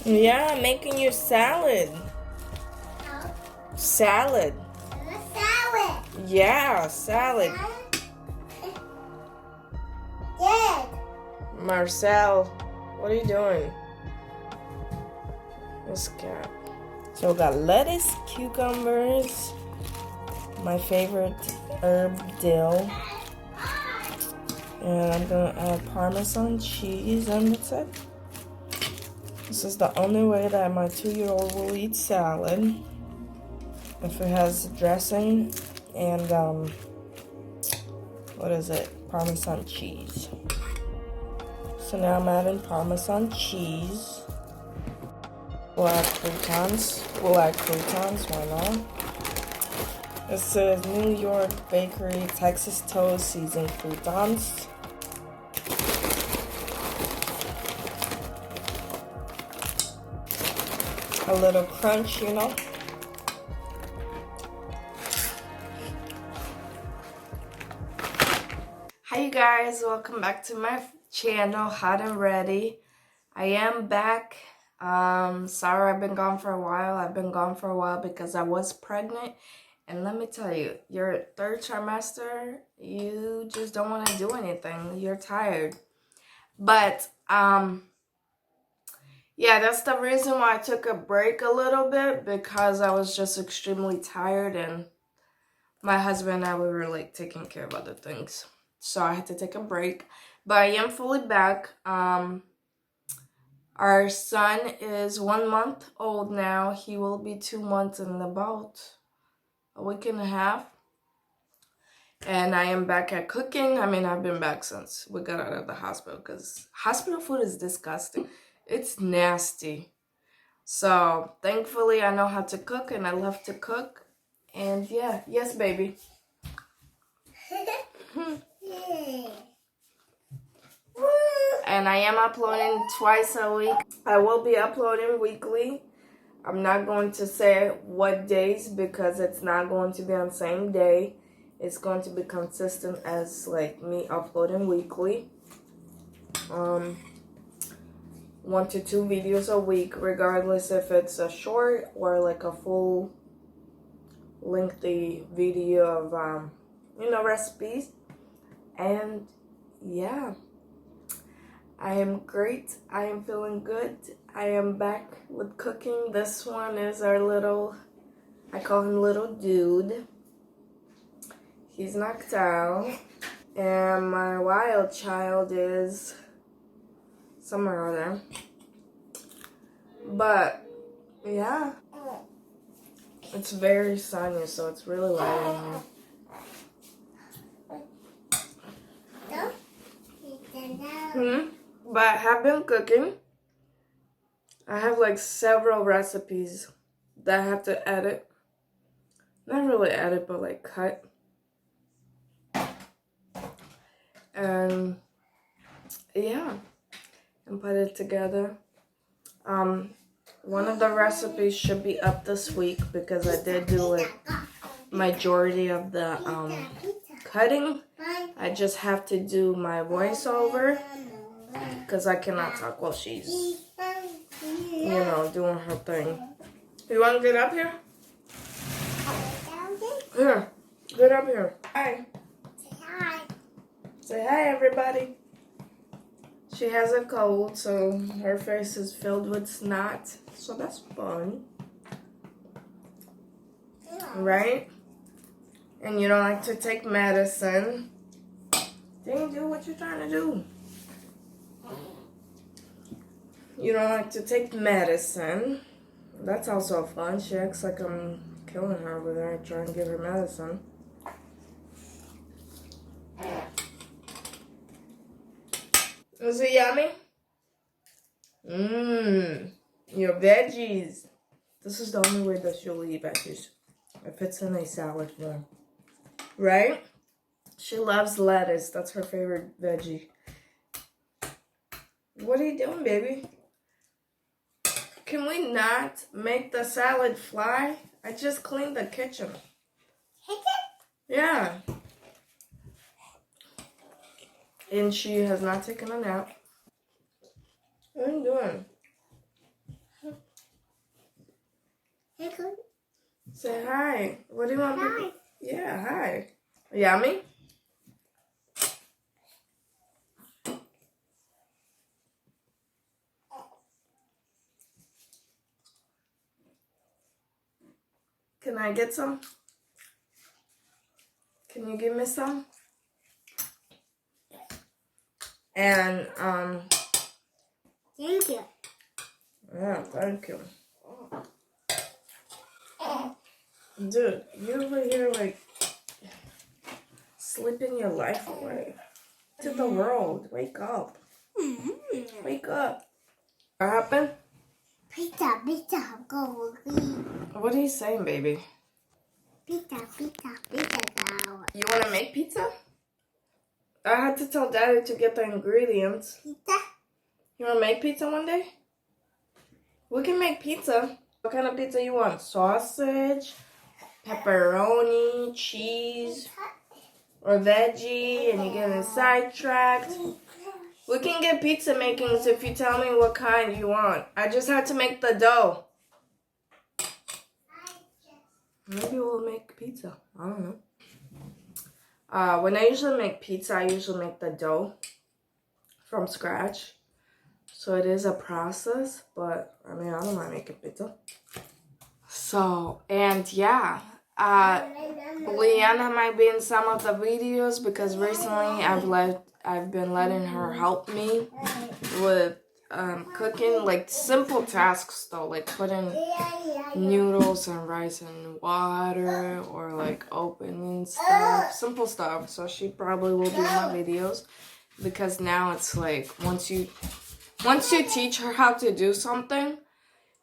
Yeah, I'm making you salad. No. Salad. Salad. Yeah, salad. Dad. Marcel, what are you doing? This cat. So we got lettuce, cucumbers, my favorite herb dill, and I'm gonna add Parmesan cheese, and that's it. This is the only way that my 2-year-old will eat salad. If it has dressing and what is it? Parmesan cheese. So now I'm adding Parmesan cheese. We'll add croutons. Why not? It says New York Bakery Texas Toast seasoned croutons. A little crunch, you know. Hi you guys, welcome back to my channel, Hot and Ready. I am back. Sorry I've been gone for a while. I've been gone for a while because I was pregnant. And let me tell you, your third trimester, you just don't want to do anything. You're tired. But, yeah, that's the reason why I took a break a little bit, because I was just extremely tired and my husband and I were like taking care of other things. So I had to take a break. But I am fully back. Our son is 1 month old now. He will be 2 months in about a week and a half. And I am back at cooking. I mean, I've been back since we got out of the hospital because hospital food is disgusting. It's nasty. So thankfully I know how to cook and I love to cook. And yeah, yes baby. And I am uploading twice a week. I will be uploading weekly. I'm not going to say what days because it's not going to be on the same day. It's going to be consistent as like me uploading weekly. 1 to 2 videos a week, regardless if it's a short or like a full lengthy video of recipes. And yeah, I am great. I am feeling good. I am back with cooking. This one is our little, I call him little dude. He's knocked out. And my wild child is somewhere over there. But yeah, it's very sunny, so it's really light in here. But I have been cooking. I have like several recipes that I have to edit. Not really edit, but like cut. And yeah, and put it together. One of the recipes should be up this week because I did do like majority of the cutting. I just have to do my voiceover because I cannot talk while she's, doing her thing. You want to get up here? Here, get up here. Hi. Say hi. Say hi, everybody. She has a cold, so her face is filled with snot. So that's fun. Right? And you don't like to take medicine. Then do what you're trying to do. You don't like to take medicine. That's also fun. She acts like I'm killing her over there trying to give her medicine. Is it yummy? Your veggies. This is the only way that she'll eat veggies. If it's in a salad form. Right? She loves lettuce. That's her favorite veggie. What are you doing, baby? Can we not make the salad fly? I just cleaned the kitchen. Yeah. And she has not taken a nap. What are you doing? Say hi. What do you want? Hi. Yeah, hi. Yummy? Can I get some? Can you give me some? And, Thank you. yeah, thank you. Dude, you over here like sleeping your life away. To the world. Wake up. Wake up. What happened? Pizza, pizza, go. What are you saying, baby? Pizza, pizza, pizza, go. You want to make pizza? I had to tell Daddy to get the ingredients. Pizza? You want to make pizza one day? We can make pizza. What kind of pizza you want? Sausage, pepperoni, cheese, or veggie, and you're getting sidetracked. We can get pizza makings if you tell me what kind you want. I just had to make the dough. Maybe we'll make pizza. I don't know. When I usually make pizza, I usually make the dough from scratch. So it is a process, but I mean, I don't mind making pizza. So, and yeah, Leanna might be in some of the videos because recently I've been letting her help me with cooking, like simple tasks though, like putting noodles and rice in water or like opening stuff, simple stuff. So she probably will be in my videos because now it's like once you teach her how to do something,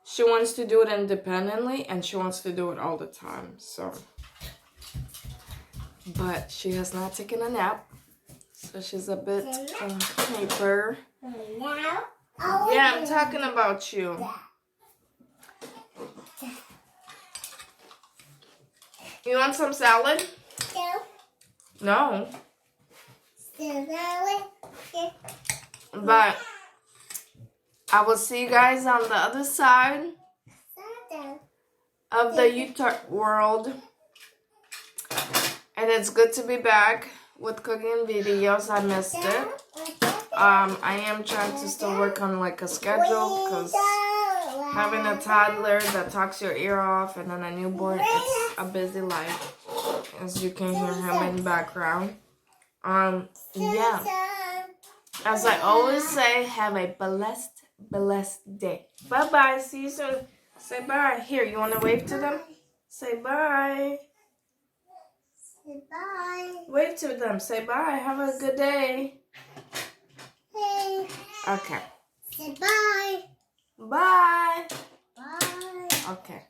she wants to do it independently and she wants to do it all the time. So, but she has not taken a nap, so she's a bit hyper. Yeah, I'm talking about you. You want some salad? No. But I will see you guys on the other side of the YouTube world. And it's good to be back with cooking videos. I missed it. I am trying to still work on like a schedule because having a toddler that talks your ear off and then a newborn, it's a busy life. As you can hear him in the background. Yeah. As I always say, have a blessed day. Bye-bye. See you soon. Say bye. Here, you want to wave to them? Say bye. Say bye. Wave to them. Say bye. Have a good day. Hey. Okay. Say bye. Bye. Bye. Okay.